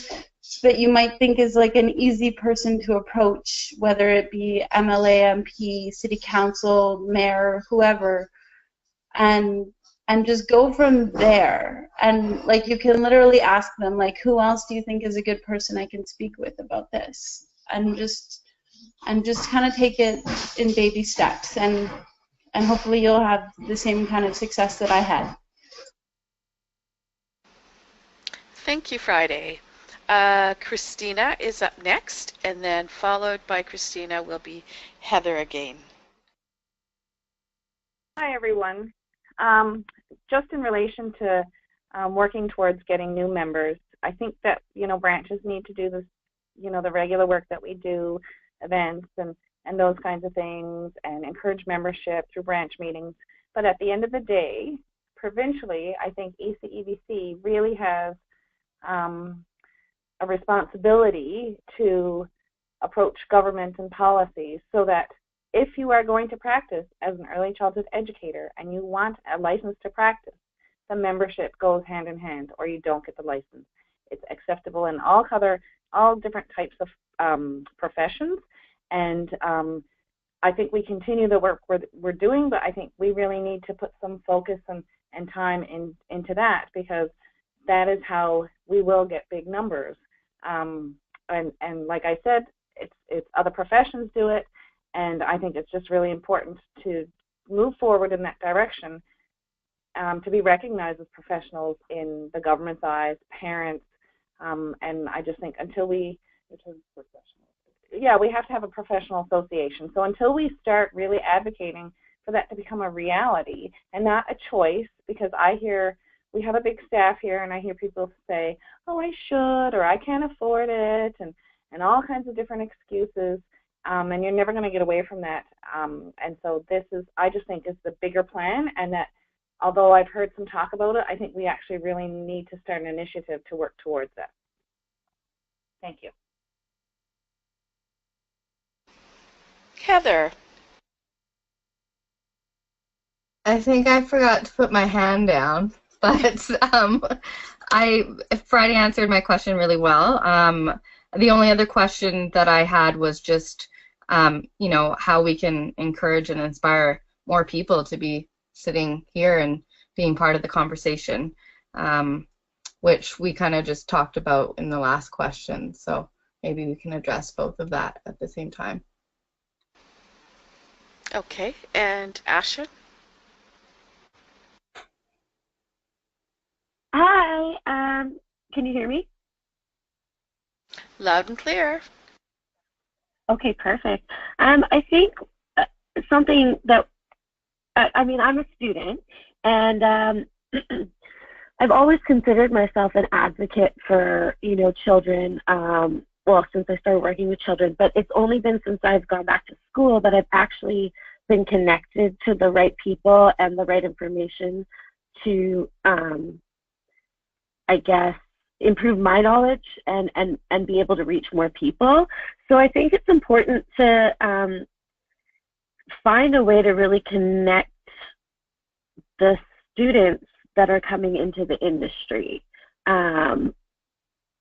that you might think is like an easy person to approach, whether it be MLA, MP, city council, mayor, whoever, and just go from there. And like, you can literally ask them, like, who else do you think is a good person I can speak with about this? And just kind of take it in baby steps, and hopefully you'll have the same kind of success that I had. Thank you, Friday. Christina is up next, and then followed by Christina will be Heather again. Hi, everyone. Just in relation to working towards getting new members, I think that, branches need to do this, the regular work that we do, events and those kinds of things, and encourage membership through branch meetings. But at the end of the day, provincially, I think ECEBC really has a responsibility to approach government and policies, so that if you are going to practice as an early childhood educator and you want a license to practice, the membership goes hand in hand, or you don't get the license. It's acceptable in all different types of professions, and I think we continue the work we're doing, but I think we really need to put some focus and time into that, because that is how we will get big numbers. And like I said, it's other professions do it, and I think it's just really important to move forward in that direction, to be recognized as professionals in the government's eyes, parents, and I just think until we have to have a professional association. So until we start really advocating for that to become a reality and not a choice, because we have a big staff here, and I hear people say, oh, I should, or I can't afford it, and all kinds of different excuses, and you're never going to get away from that. And so I just think is the bigger plan, and that although I've heard some talk about it, I think we actually really need to start an initiative to work towards that. Thank you. Heather. I think I forgot to put my hand down, but Friday answered my question really well. The only other question that I had was just, you know, how we can encourage and inspire more people to be sitting here and being part of the conversation, which we kind of just talked about in the last question. So maybe we can address both of that at the same time. Okay, and Asha? Hi, can you hear me? Loud and clear. Okay, perfect. I think something that, I mean, I'm a student, and I've always considered myself an advocate for, you know, children, well, since I started working with children, but it's only been since I've gone back to school that I've actually been connected to the right people and the right information to, I guess, improve my knowledge and be able to reach more people. So I think it's important to find a way to really connect the students that are coming into the industry, and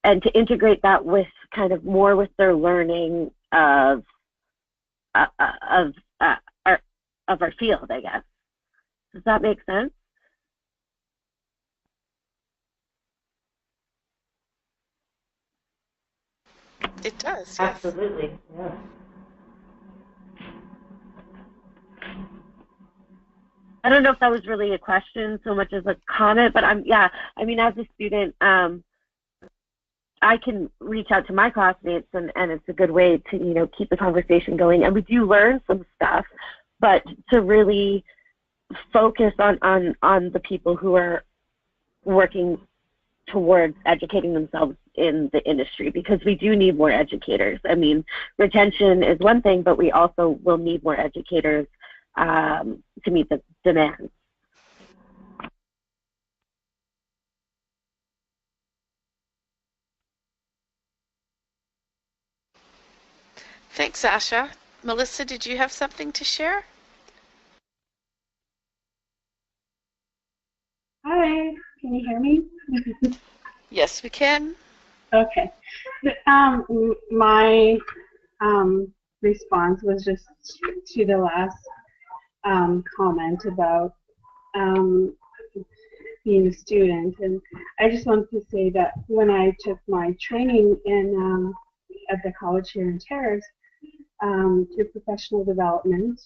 to integrate that with kind of more with their learning of our field, I guess. Does that make sense? It does, yes. Absolutely, yeah. I don't know if that was really a question so much as a comment, but I mean, as a student, I can reach out to my classmates, and it's a good way to, you know, keep the conversation going. And we do learn some stuff, but to really focus on the people who are working towards educating themselves in the industry, because we do need more educators. I mean, retention is one thing, but we also will need more educators to meet the demands. Thanks, Asha. Melissa, did you have something to share? Hi, can you hear me? Yes, we can. Okay. My response was just to the last comment about being a student, and I just wanted to say that when I took my training in at the college here in Terrace, through professional development,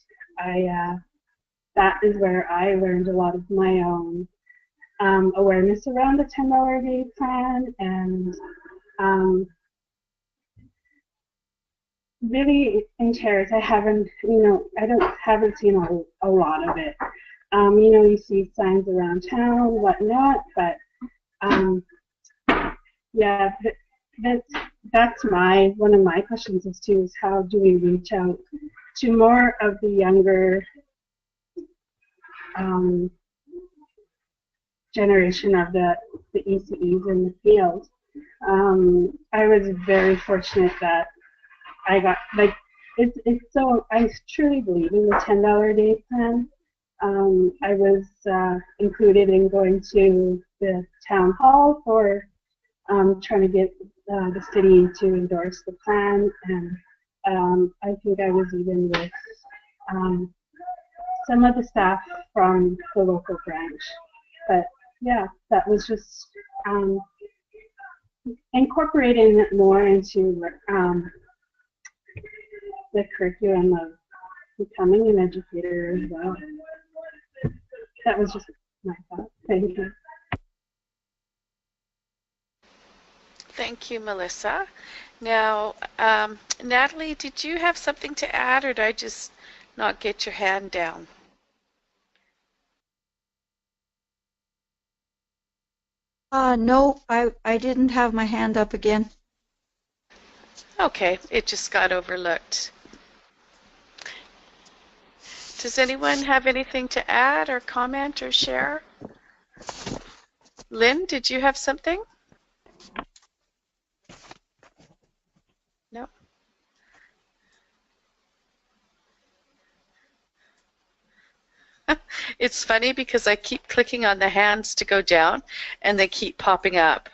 that is where I learned a lot of my own awareness around the $10 a day plan, and really in Terrace, I haven't seen a lot of it. You know, you see signs around town, whatnot, but yeah, that's one of my questions is how do we reach out to more of the younger generation of the ECEs in the field. I was very fortunate that I got, like, it's so, I truly believe in the $10 a day plan. I was included in going to the town hall for trying to get the city to endorse the plan, and I think I was even with some of the staff from the local branch. But yeah, that was just incorporating it more into the curriculum of becoming an educator as well. That was just my thought. Thank you. Thank you, Melissa. Now, Natalie, did you have something to add, or did I just not get your hand down? No, I didn't have my hand up again. Okay, it just got overlooked. Does anyone have anything to add or comment or share? Lynn, did you have something? No. It's funny because I keep clicking on the hands to go down, and they keep popping up.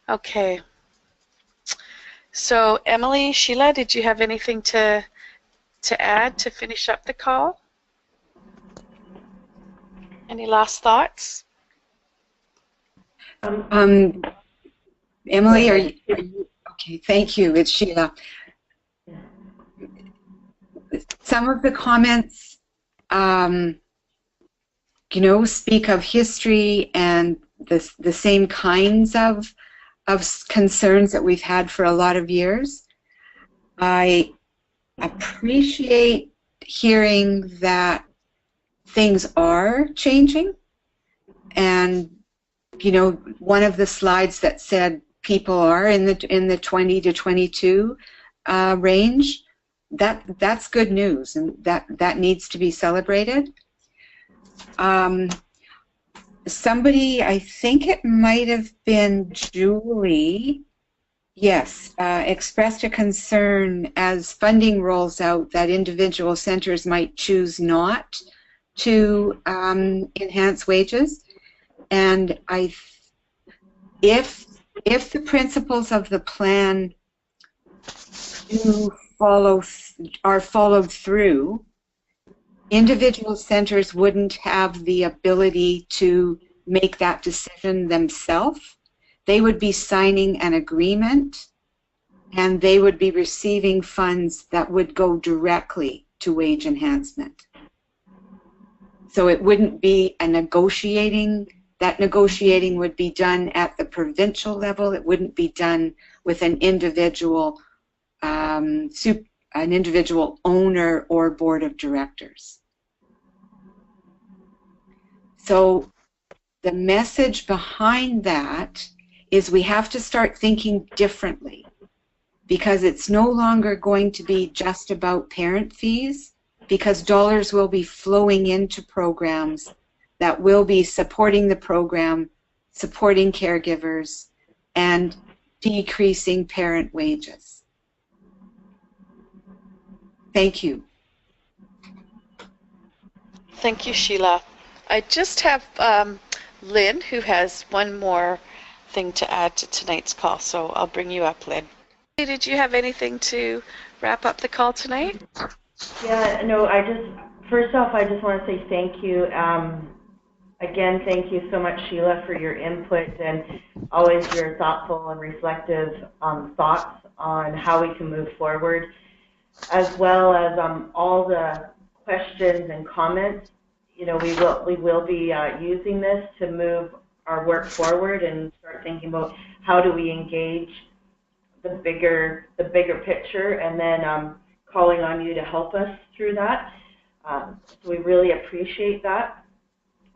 Okay. So Emily, Sheila, did you have anything to add to finish up the call? Any last thoughts? Emily, are you okay? Thank you. It's Sheila. Some of the comments, you know, speak of history and the same kinds of concerns that we've had for a lot of years. I appreciate hearing that things are changing, and you know, one of the slides that said people are in the 20 to 22 range. That's good news, and that needs to be celebrated. Somebody, I think it might have been Julie, yes, expressed a concern as funding rolls out that individual centers might choose not to enhance wages. And if the principles of the plan are followed through, individual centers wouldn't have the ability to make that decision themselves. They would be signing an agreement, and they would be receiving funds that would go directly to wage enhancement. So it wouldn't be a negotiating. That negotiating would be done at the provincial level. It wouldn't be done with an individual owner or board of directors. So the message behind that is we have to start thinking differently, because it's no longer going to be just about parent fees, because dollars will be flowing into programs that will be supporting the program, supporting caregivers, and decreasing parent wages. Thank you. Thank you, Sheila. I just have Lynn, who has one more thing to add to tonight's call, so I'll bring you up, Lynn. Did you have anything to wrap up the call tonight? Yeah, no, first off, I just want to say thank you. Again, thank you so much, Sheila, for your input and always your thoughtful and reflective thoughts on how we can move forward, as well as all the questions and comments. You know, we will be using this to move our work forward and start thinking about how do we engage the bigger picture, and then calling on you to help us through that. So we really appreciate that.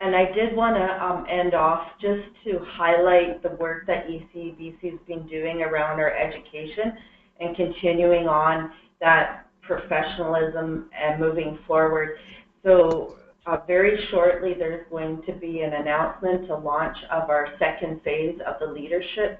And I did want to end off just to highlight the work that ECEBC has been doing around our education and continuing on that professionalism and moving forward. So very shortly there's going to be an announcement to launch of our second phase of the leadership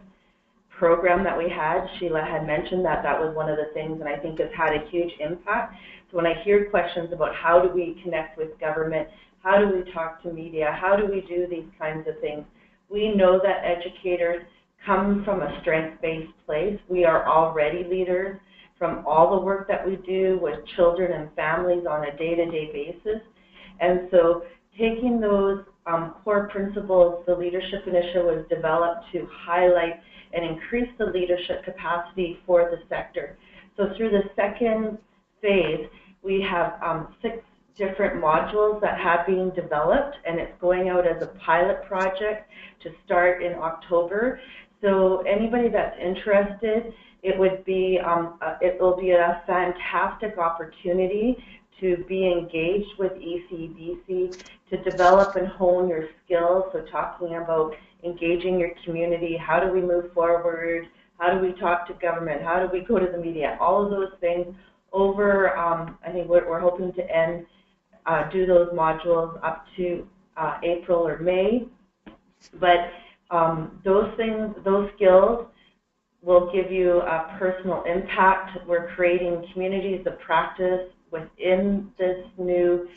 program that we had. Sheila had mentioned that was one of the things, and I think has had a huge impact. So when I hear questions about how do we connect with government, how do we talk to media, how do we do these kinds of things, we know that educators come from a strength-based place. We are already leaders from all the work that we do with children and families on a day-to-day basis. And so taking those core principles, the leadership initiative was developed to highlight and increase the leadership capacity for the sector. So through the second phase, we have 6 different modules that have been developed, and it's going out as a pilot project to start in October. So anybody that's interested, it will be a fantastic opportunity to be engaged with ECEBC, to develop and hone your skills. So talking about engaging your community, how do we move forward, how do we talk to government, how do we go to the media, all of those things over, I think we're hoping to do those modules up to April or May. But those things, those skills will give you a personal impact. We're creating communities of practice within this new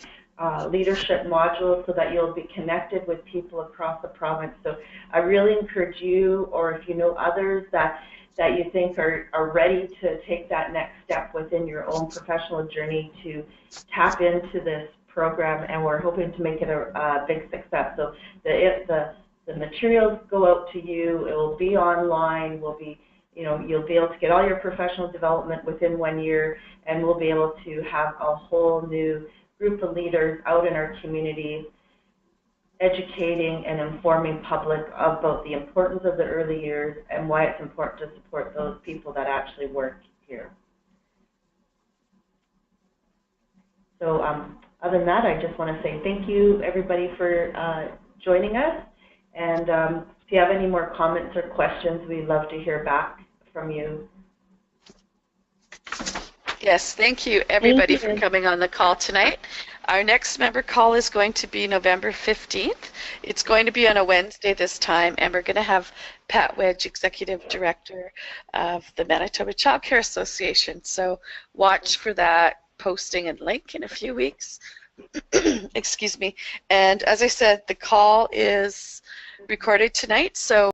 leadership module so that you'll be connected with people across the province. So I really encourage you, or if you know others that you think are ready to take that next step within your own professional journey, to tap into this program, and we're hoping to make it a big success. So the materials go out to you. It will be online. We'll be, you'll be able to get all your professional development within 1 year, and we'll be able to have a whole new group of leaders out in our communities educating and informing public about the importance of the early years and why it's important to support those people that actually work here. So other than that, I just want to say thank you, everybody, for joining us. And if you have any more comments or questions, we'd love to hear back from you. Yes, thank you, everybody, for coming on the call tonight. Our next member call is going to be November 15th. It's going to be on a Wednesday this time, and we're going to have Pat Wedge, Executive Director of the Manitoba Child Care Association. So watch for that posting and link in a few weeks. Excuse me. And as I said, the call is recorded tonight, so